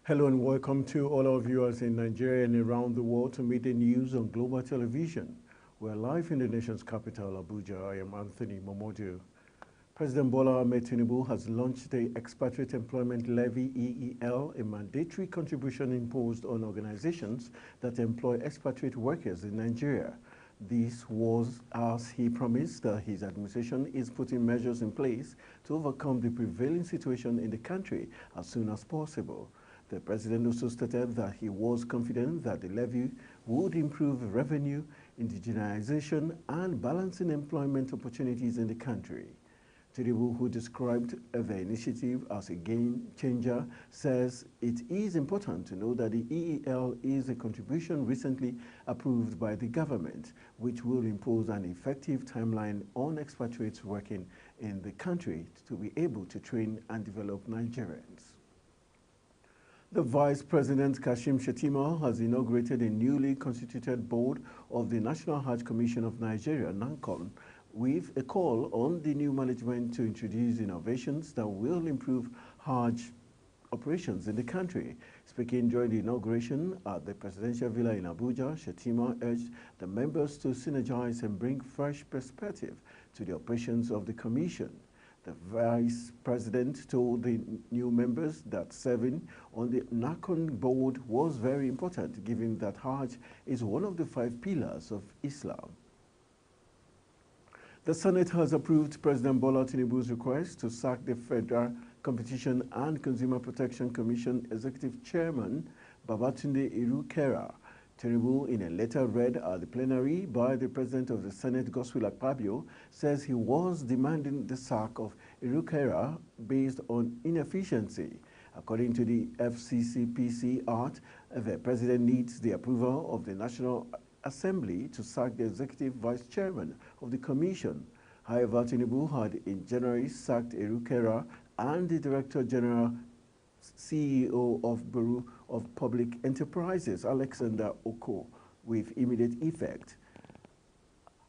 Hello and welcome to all our viewers in Nigeria and around the world to meet the news on Global Television. We're live in the nation's capital, Abuja. I am Anthony Momodu. President Bola Ahmed Tinubu has launched the Expatriate Employment Levy EEL, a mandatory contribution imposed on organizations that employ expatriate workers in Nigeria. This was as he promised that his administration is putting measures in place to overcome the prevailing situation in the country as soon as possible. The president also stated that he was confident that the levy would improve revenue, indigenization, and balancing employment opportunities in the country. Tinubu, who described the initiative as a game changer, says it is important to know that the EEL is a contribution recently approved by the government, which will impose an effective timeline on expatriates working in the country to be able to train and develop Nigerians. The Vice President Kashim Shettima has inaugurated a newly constituted board of the National Hajj Commission of Nigeria, NANCON, with a call on the new management to introduce innovations that will improve Hajj operations in the country. Speaking during the inauguration at the Presidential Villa in Abuja, Shettima urged the members to synergize and bring fresh perspective to the operations of the Commission. The Vice President told the new members that serving on the NACON board was very important, given that Hajj is one of the 5 pillars of Islam. The Senate has approved President Bola Tinubu's request to sack the Federal Competition and Consumer Protection Commission Executive Chairman Babatunde Irukera. Tinubu, in a letter read at the plenary by the President of the Senate, Godswill Akpabio, says he was demanding the sack of Irukera based on inefficiency. According to the FCCPC Act, the President needs the approval of the National Assembly to sack the Executive Vice Chairman of the Commission. However, Tinubu had in January sacked Irukera and the Director General CEO of Bureau of Public Enterprises, Alexander Oko, with immediate effect.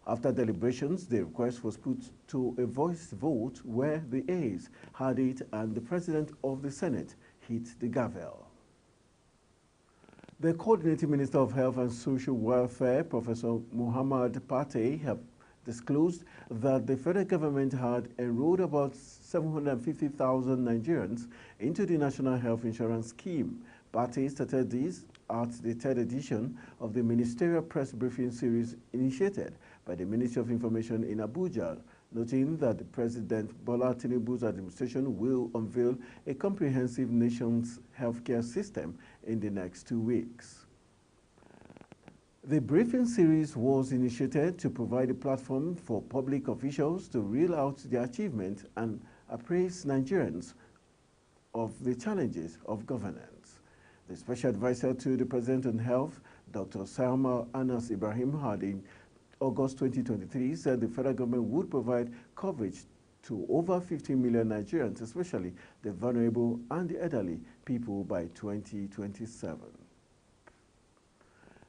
After deliberations, the request was put to a voice vote where the ayes had it and the President of the Senate hit the gavel. The Coordinating Minister of Health and Social Welfare, Professor Muhammad Pate, have disclosed that the federal government had enrolled about 750,000 Nigerians into the National Health Insurance Scheme. Pate started this at the 3rd edition of the Ministerial Press Briefing Series initiated by the Ministry of Information in Abuja, noting that the President Bola Tinubu's administration will unveil a comprehensive nation's healthcare system in the next 2 weeks. The briefing series was initiated to provide a platform for public officials to reel out their achievements and appraise Nigerians of the challenges of governance. The Special Advisor to the President on Health, Dr. Salma Anas Ibrahim, had in August 2023 said the federal government would provide coverage to over 15 million Nigerians, especially the vulnerable and the elderly people by 2027.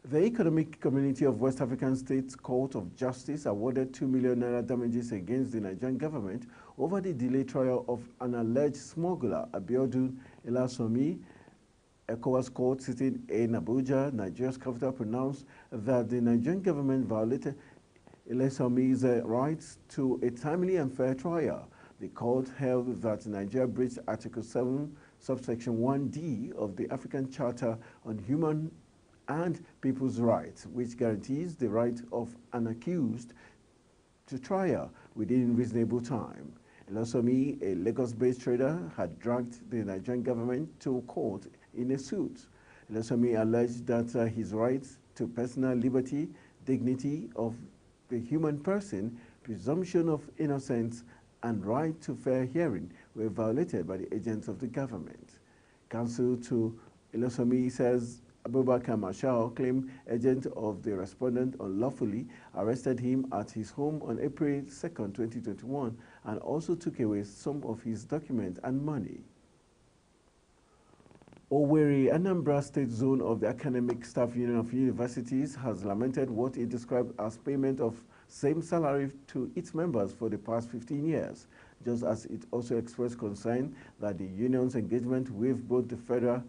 The Economic Community of West African States Court of Justice awarded 2 million naira damages against the Nigerian government over the delayed trial of an alleged smuggler, Abiodun Elasomi. ECOWAS court sitting in Abuja, Nigeria's capital, pronounced that the Nigerian government violated Elasomi's rights to a timely and fair trial. The court held that Nigeria breached Article 7, subsection 1D of the African Charter on Human and People's Rights, which guarantees the right of an accused to trial within reasonable time. Elasomi, a Lagos-based trader, had dragged the Nigerian government to court in a suit. Elasomi alleged that his rights to personal liberty, dignity of the human person, presumption of innocence, and right to fair hearing were violated by the agents of the government. Counsel to Elasomi says Abubakar Marshall claimed agents of the respondent unlawfully arrested him at his home on April 2, 2021, and also took away some of his documents and money. Owerri, Anambra State Zone of the Academic Staff Union of Universities, has lamented what it described as payment of same salary to its members for the past 15 years, just as it also expressed concern that the union's engagement with both the federal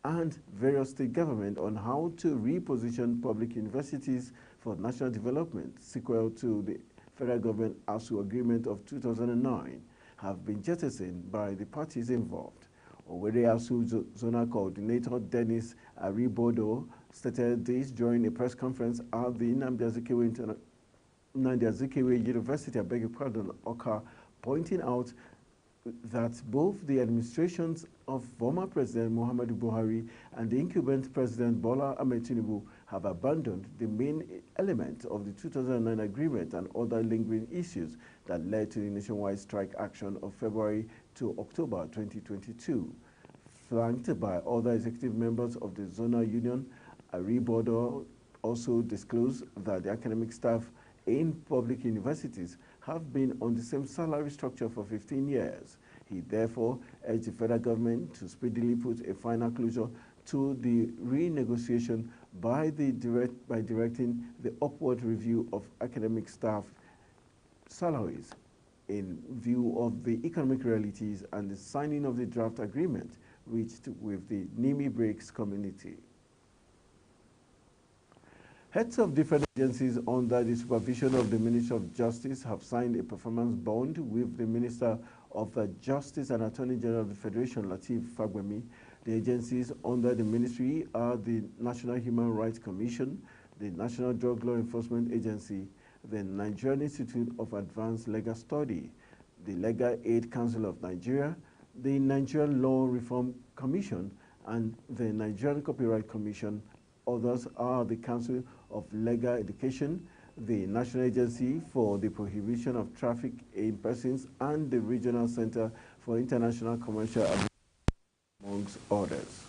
and various state governments on how to reposition public universities for national development, sequel to the federal government ASU agreement of 2009, have been jettisoned by the parties involved. Owerri ASU zonal coordinator Dennis Aribodo stated this during a press conference at the Nnamdi Azikiwe University, Awka, pointing out that both the administrations of former President Muhammadu Buhari and the incumbent President Bola Ahmed Tinubu have abandoned the main element of the 2009 agreement and other lingering issues that led to the nationwide strike action of February to October 2022. Flanked by other executive members of the zonal union, Aribodo also disclosed that the academic staff in public universities have been on the same salary structure for 15 years. He therefore urged the federal government to speedily put a final closure to the renegotiation by directing the upward review of academic staff salaries in view of the economic realities and the signing of the draft agreement reached with the NIMI Breaks community. Heads of different agencies under the supervision of the Ministry of Justice have signed a performance bond with the Minister of Justice and Attorney General of the Federation, Lateef Fagbemi. The agencies under the ministry are the National Human Rights Commission, the National Drug Law Enforcement Agency, the Nigerian Institute of Advanced Legal Study, the Legal Aid Council of Nigeria, the Nigerian Law Reform Commission, and the Nigerian Copyright Commission. Others are the Council of Legal Education, the National Agency for the Prohibition of Traffic in Persons, and the Regional Center for International Commercial Agreement, amongst others.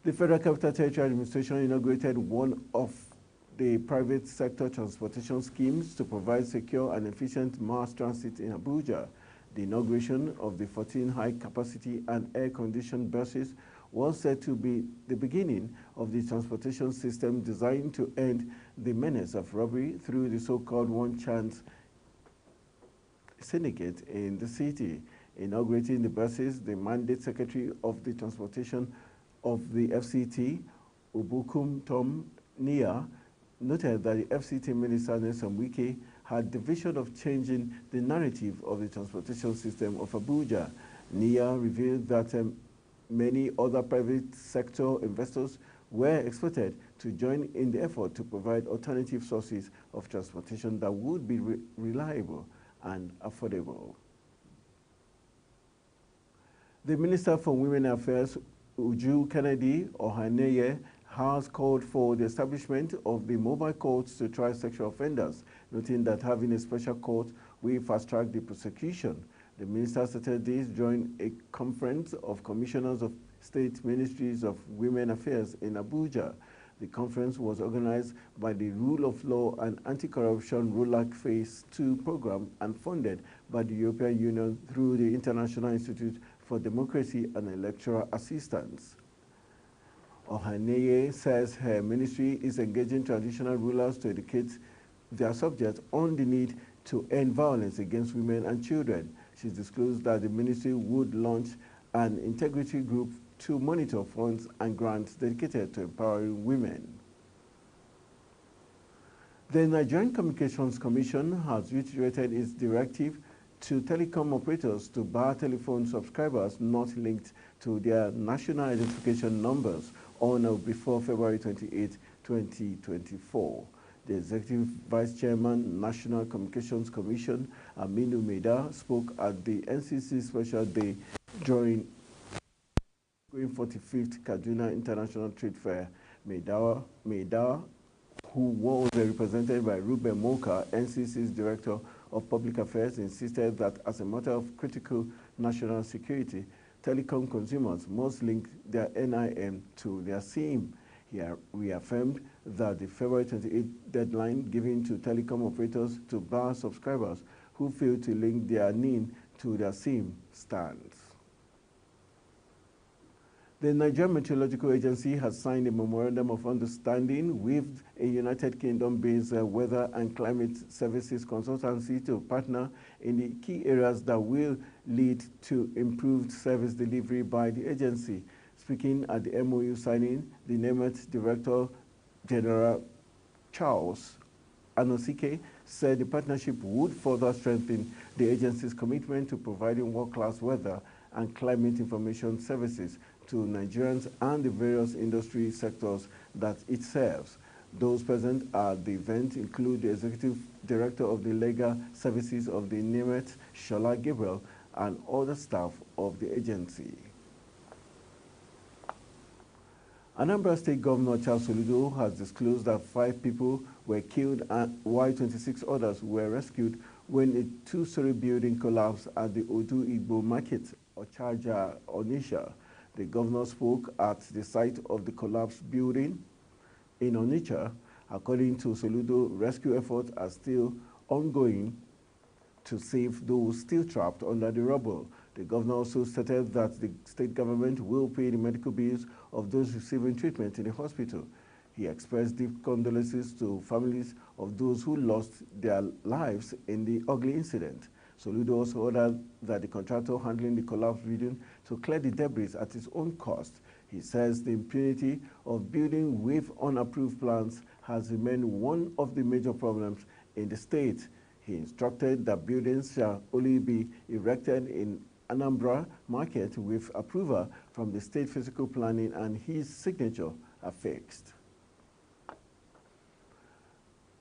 The Federal Capital Territory Administration inaugurated one of the private sector transportation schemes to provide secure and efficient mass transit in Abuja. The inauguration of the 14 high-capacity and air-conditioned buses was said to be the beginning of the transportation system designed to end the menace of robbery through the so-called one-chance syndicate in the city. Inaugurating the buses, the Mandate Secretary of the Transportation of the FCT, Ubukum Tom Nia, noted that the FCT Minister Nelson Wike had the vision of changing the narrative of the transportation system of Abuja. Nia revealed that many other private sector investors were expected to join in the effort to provide alternative sources of transportation that would be reliable and affordable. The Minister for Women Affairs, Uju Kennedy Ohaneye, has called for the establishment of the mobile courts to try sexual offenders, noting that having a special court will fast-track the prosecution. The minister stated this during a conference of commissioners of state ministries of women affairs in Abuja. The conference was organized by the Rule of Law and Anti-Corruption RULAC Phase 2 program and funded by the European Union through the International Institute for Democracy and Electoral Assistance. Ohaneye says her ministry is engaging traditional rulers to educate their subjects on the need to end violence against women and children. She disclosed that the ministry would launch an integrity group to monitor funds and grants dedicated to empowering women. The Nigerian Communications Commission has reiterated its directive to telecom operators to bar telephone subscribers not linked to their national identification numbers on or before February 28, 2024. The Executive Vice Chairman, National Communications Commission, Aminu Maida, spoke at the NCC Special Day during the 45th Kaduna International Trade Fair. Maida, who was represented by Ruben Moka, NCC's Director of Public Affairs, insisted that as a matter of critical national security, telecom consumers must link their NIN to their SIM. He reaffirmed that the February 28 deadline given to telecom operators to bar subscribers who fail to link their NIN to their SIM stands. The Nigerian Meteorological Agency has signed a memorandum of understanding with a United Kingdom-based weather and climate services consultancy to partner in the key areas that will lead to improved service delivery by the agency. Speaking at the MOU signing, the NEMET Director General Charles Anosike said the partnership would further strengthen the agency's commitment to providing world-class weather and climate information services to Nigerians and the various industry sectors that it serves. Those present at the event include the Executive Director of the Legal Services of the NEMET, Shola Gabriel, and other staff of the agency. Anambra State Governor Charles Soludo has disclosed that 5 people were killed and while 26 others were rescued when a 2-story building collapsed at the Odu Igbo Market, Ochaja, Onitsha. The governor spoke at the site of the collapsed building in Onitsha. According to Soludo, rescue efforts are still ongoing to save those still trapped under the rubble. The governor also stated that the state government will pay the medical bills of those receiving treatment in the hospital. He expressed deep condolences to families of those who lost their lives in the ugly incident. Soludo also ordered that the contractor handling the collapsed building to clear the debris at his own cost. He says the impunity of building with unapproved plans has remained one of the major problems in the state. He instructed that buildings shall only be erected in Anambra Market with approval from the State Physical Planning and his signature are fixed.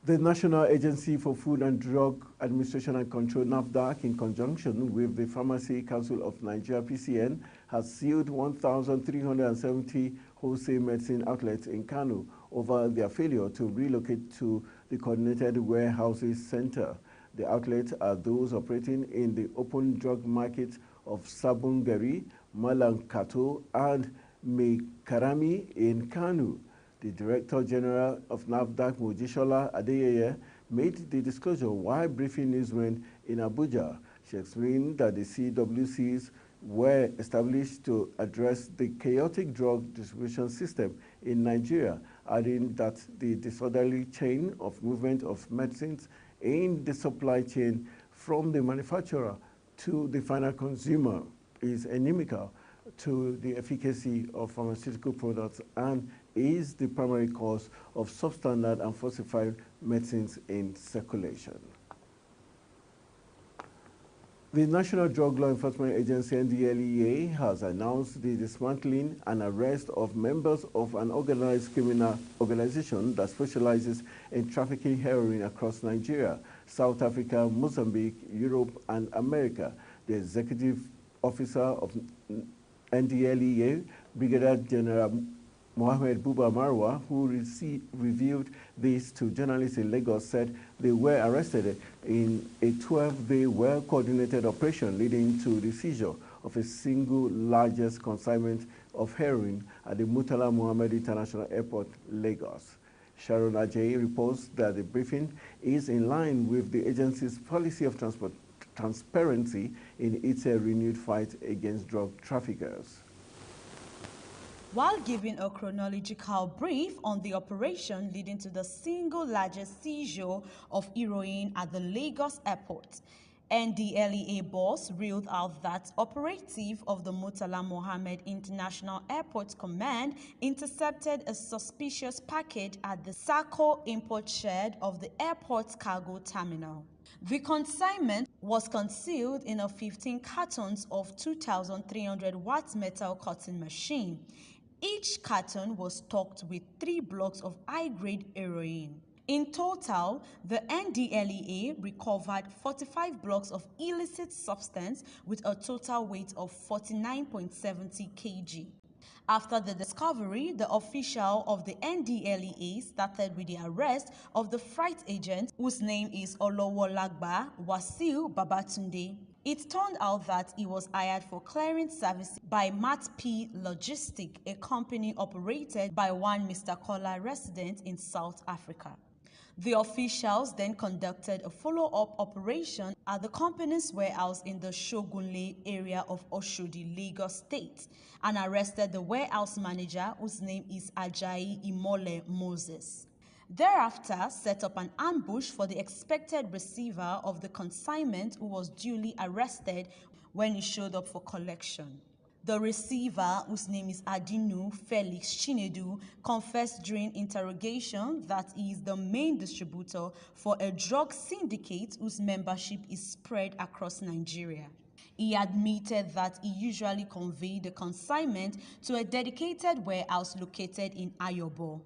The National Agency for Food and Drug Administration and Control, NAFDAC, in conjunction with the Pharmacy Council of Nigeria, PCN, has sealed 1,370 wholesale medicine outlets in Kano over their failure to relocate to the Coordinated Warehouses Center. The outlets are those operating in the open drug market of Sabungari, Malankato, and Mekarami in Kano. The Director General of NAFDAC, Mojisola Adeyeye, made the disclosure while briefing newsmen in Abuja. She explained that the CWCs were established to address the chaotic drug distribution system in Nigeria, adding that the disorderly chain of movement of medicines in the supply chain from the manufacturer to the final consumer is inimical to the efficacy of pharmaceutical products and is the primary cause of substandard and falsified medicines in circulation. The National Drug Law Enforcement Agency, NDLEA, has announced the dismantling and arrest of members of an organized criminal organization that specializes in trafficking heroin across Nigeria, South Africa, Mozambique, Europe, and America. The executive officer of NDLEA, Brigadier General Mohammed Buba Marwa, who revealed this to journalists in Lagos, said they were arrested in a 12-day well-coordinated operation leading to the seizure of a single largest consignment of heroin at the Murtala Mohammed International Airport, Lagos. Sharon Ajay reports that the briefing is in line with the agency's policy of transparency in its renewed fight against drug traffickers. While giving a chronological brief on the operation leading to the single largest seizure of heroin at the Lagos airport, NDLEA boss reeled out that operative of the Murtala Mohammed International Airport Command intercepted a suspicious package at the Sako import shed of the airport's cargo terminal. The consignment was concealed in a 15 cartons of 2,300 watts metal cutting machine. Each carton was stocked with 3 blocks of high-grade heroin. In total, the NDLEA recovered 45 blocks of illicit substance with a total weight of 49.70 kg. After the discovery, the official of the NDLEA started with the arrest of the freight agent, whose name is Olowolagba Wasiu Babatunde. It turned out that he was hired for clearance service by Mat P Logistic, a company operated by one Mr. Kola resident in South Africa. The officials then conducted a follow-up operation at the company's warehouse in the Shogunle area of Oshodi, Lagos State, and arrested the warehouse manager, whose name is Ajayi Imole Moses. Thereafter, set up an ambush for the expected receiver of the consignment, who was duly arrested when he showed up for collection. The receiver, whose name is Adinu Felix Chinedu, confessed during interrogation that he is the main distributor for a drug syndicate whose membership is spread across Nigeria. He admitted that he usually conveyed the consignment to a dedicated warehouse located in Ayobo.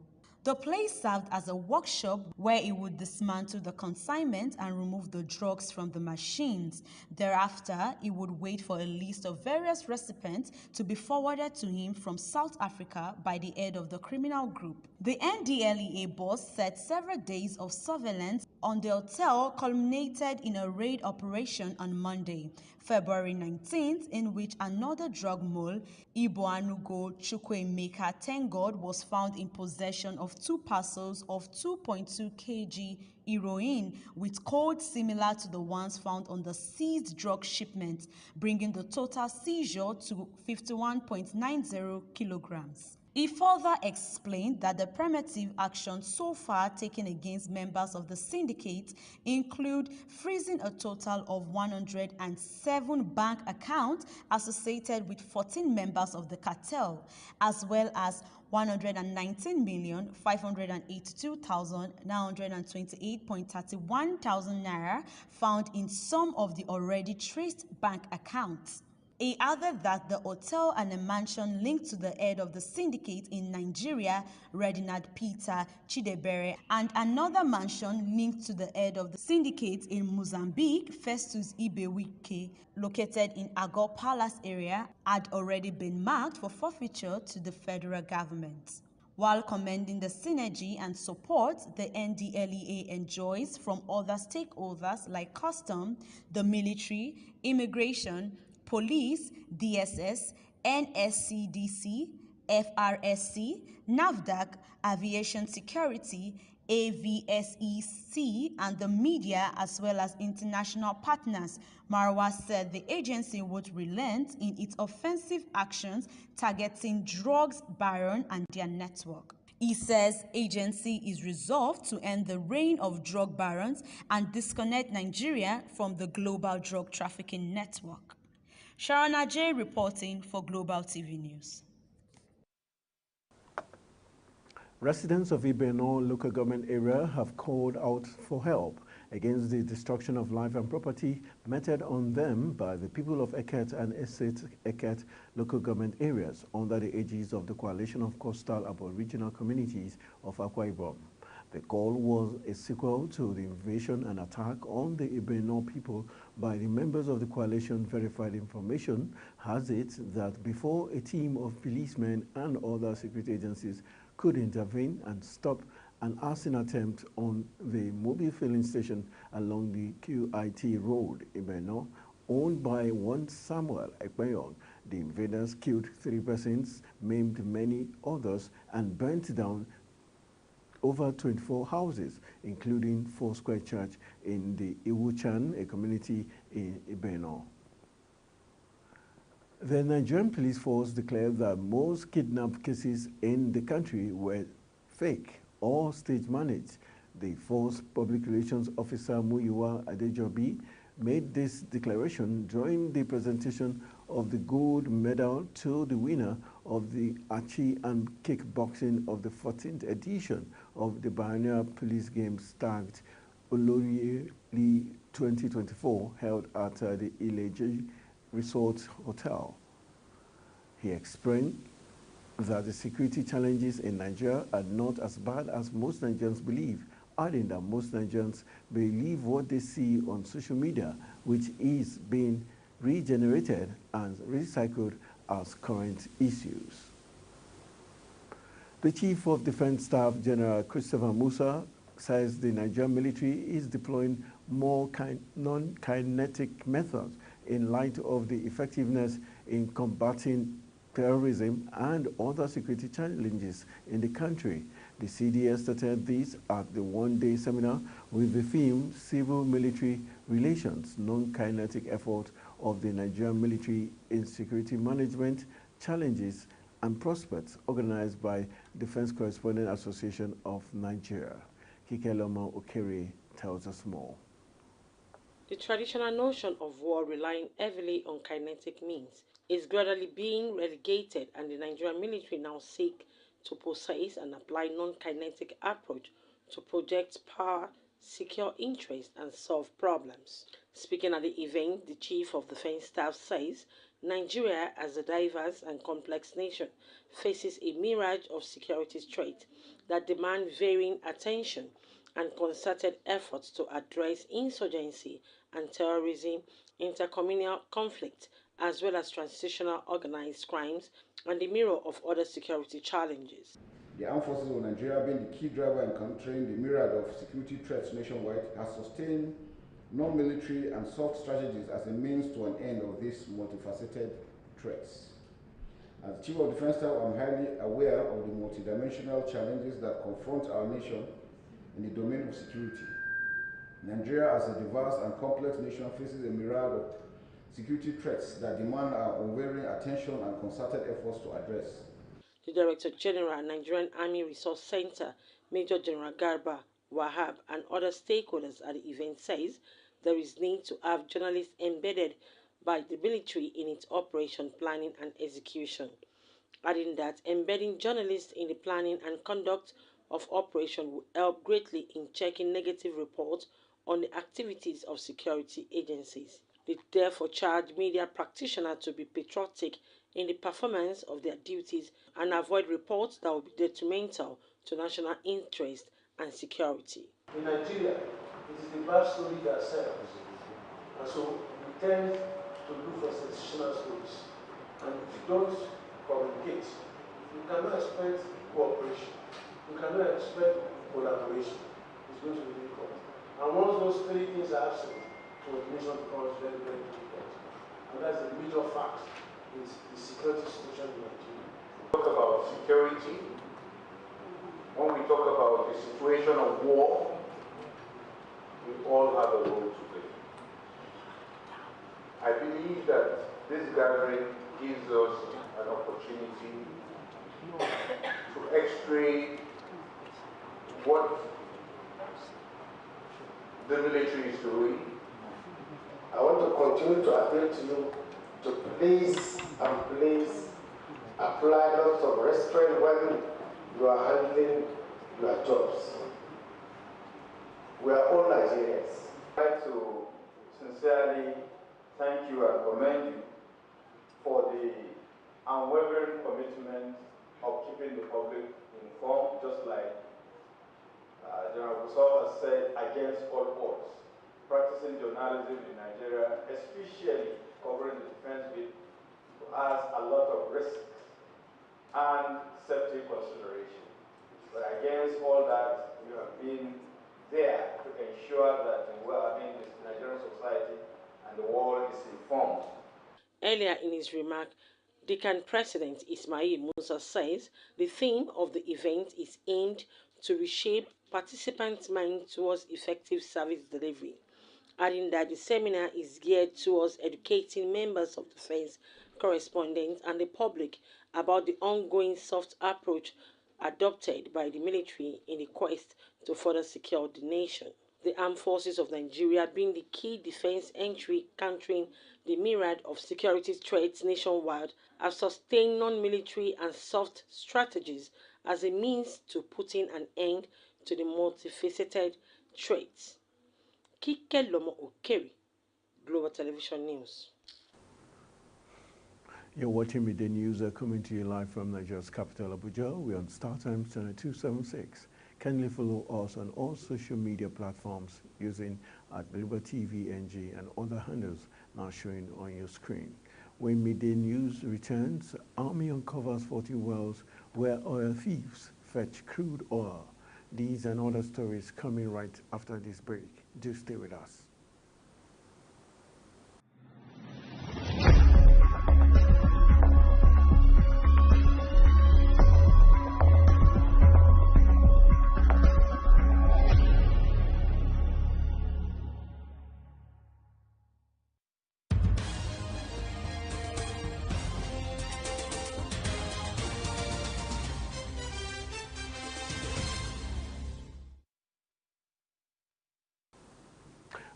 The place served as a workshop where he would dismantle the consignment and remove the drugs from the machines. Thereafter, he would wait for a list of various recipients to be forwarded to him from South Africa by the head of the criminal group. The NDLEA boss said several days of surveillance on the hotel culminated in a raid operation on Monday, February 19th, in which another drug mole, Iboanugo Chukwuemeka Tengod, was found in possession of 2 parcels of 2.2 kg heroin with codes similar to the ones found on the seized drug shipment, bringing the total seizure to 51.90 kilograms. He further explained that the primitive actions so far taken against members of the syndicate include freezing a total of 107 bank accounts associated with 14 members of the cartel, as well as 119,582,928.31 naira found in some of the already traced bank accounts. He added that the hotel and a mansion linked to the head of the syndicate in Nigeria, Reginald Peter Chidebere, and another mansion linked to the head of the syndicate in Mozambique, Festus Ibewike, located in Agor Palace area, had already been marked for forfeiture to the federal government. While commending the synergy and support the NDLEA enjoys from other stakeholders like custom, the military, immigration, police, DSS, NSCDC, FRSC, NAFDAC, Aviation Security, AVSEC, and the media, as well as international partners, Marwa said the agency would relent in its offensive actions targeting drugs baron and their network. He says agency is resolved to end the reign of drug barons and disconnect Nigeria from the global drug trafficking network. Sharon Ajay reporting for Global TV News. Residents of Ibeno local government area have called out for help against the destruction of life and property meted on them by the people of Eket and Estate Eket local government areas under the aegis of the Coalition of Coastal Aboriginal Communities of Akwa Ibom. The call was a sequel to the invasion and attack on the Ibeno people by the members of the coalition. Verified information has it that before a team of policemen and other security agencies could intervene and stop an arson attempt on the mobile filling station along the QIT Road, Ibeno, owned by one Samuel Ekpeyon, the invaders killed 3 persons, maimed many others, and burnt down over 24 houses, including Foursquare Church in the Iwuchan, a community in Ibeno. The Nigerian police force declared that most kidnap cases in the country were fake or stage-managed. The force public relations officer Muyiwa Adejobi made this declaration during the presentation of the gold medal to the winner of the Archery and Kickboxing of the 14th edition of the Biennial Police Games tagged Oloriere 2024 held at the Ileje Resort Hotel. He explained that the security challenges in Nigeria are not as bad as most Nigerians believe, adding that most Nigerians believe what they see on social media, which is being regenerated and recycled as current issues. The Chief of Defense Staff, General Christopher Musa, says the Nigerian military is deploying more non-kinetic methods in light of the effectiveness in combating terrorism and other security challenges in the country. The CDS started this at the one-day seminar with the theme Civil-Military Relations, Non-Kinetic Effort of the Nigerian Military in Security Management, Challenges and Prospects, organized by Defense Correspondent Association of Nigeria. Kikeloma Okere tells us more. The traditional notion of war relying heavily on kinetic means is gradually being relegated, and the Nigerian military now seek to possess and apply non-kinetic approach to project power, secure interests, and solve problems. Speaking at the event, the Chief of Defense Staff says Nigeria, as a diverse and complex nation, faces a mirage of security threats that demand varying attention and concerted efforts to address insurgency and terrorism, intercommunal conflict, as well as transitional organized crimes and the mirror of other security challenges. The armed forces of Nigeria, being the key driver in countering the myriad of security threats nationwide, has sustained non-military and soft strategies as a means to an end of these multifaceted threats. As Chief of Defense Staff, I'm highly aware of the multidimensional challenges that confront our nation in the domain of security. Nigeria, as a diverse and complex nation, faces a myriad of security threats that demand our unwavering attention and concerted efforts to address. The Director General, Nigerian Army Resource Center, Major General Garba Wahab, and other stakeholders at the event says there is need to have journalists embedded by the military in its operation planning and execution, adding that embedding journalists in the planning and conduct of operation will help greatly in checking negative reports on the activities of security agencies. They therefore charge media practitioners to be patriotic in the performance of their duties and avoid reports that will be detrimental to national interest and security. In Nigeria, it is the bad story that sells, and so we tend to look for sensational stories. And if you don't communicate, you cannot expect cooperation, you cannot expect collaboration. It's going to be difficult. And once those three things are absent, coordination becomes very, very difficult. And that's the major fact. Is the security situation in Nigeria. Talk about security. When we talk about the situation of war, we all have a role to play. I believe that this gathering gives us an opportunity to x-ray what the military is doing. I want to continue to appeal to you to please apply lots of restraint when you are handling your jobs. We are all Nigerians. I'd like to sincerely thank you and commend you for the unwavering commitment of keeping the public informed, just like General Gusau has said, against all odds. Practicing journalism in Nigeria, especially covering the defense bit, has a lot of risks and safety consideration. But against all that, you have been there to ensure that the well-being of the Nigerian society and the world is informed. Earlier in his remark, Decan President Ismail Musa says the theme of the event is aimed to reshape participants' minds towards effective service delivery, adding that the seminar is geared towards educating members of defense correspondents and the public about the ongoing soft approach adopted by the military in the quest to further secure the nation. The armed forces of Nigeria, being the key defense entry countering the myriad of security threats nationwide, have sustained non-military and soft strategies as a means to putting an end to the multifaceted threats. Kike Lomo Okeri, Global Television News. You're watching Midday News coming to you live from Nigeria's capital, Abuja. We're on StarTimes Channel 276. Kindly follow us on all social media platforms using @Global TV NG and other handles now showing on your screen. When Midday News returns, Army uncovers 40 wells where oil thieves fetch crude oil. These and other stories coming right after this break. Do stay with us.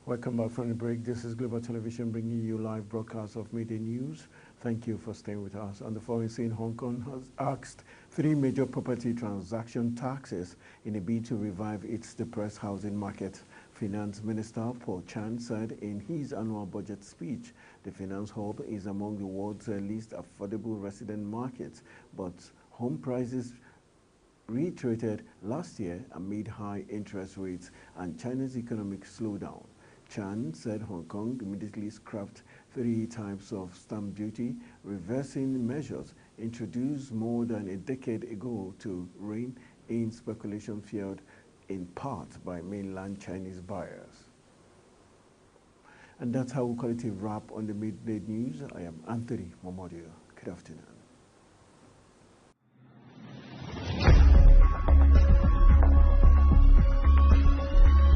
Welcome back from the break. This is Global Television bringing you live broadcast of Midday News Thank you for staying with us. On the foreign scene, Hong Kong has axed 3 major property transaction taxes in a bid to revive its depressed housing market. Finance Minister Paul Chan said in his annual budget speech, the finance hub is among the world's least affordable resident markets, but home prices reiterated last year amid high interest rates and China's economic slowdown. Chan said Hong Kong immediately scrapped 3 types of stamp duty, reversing measures introduced more than a decade ago to rein in speculation fueled in part by mainland Chinese buyers. And that's how we call it a wrap on the Midday News. I am Anthony Momodio. Good afternoon.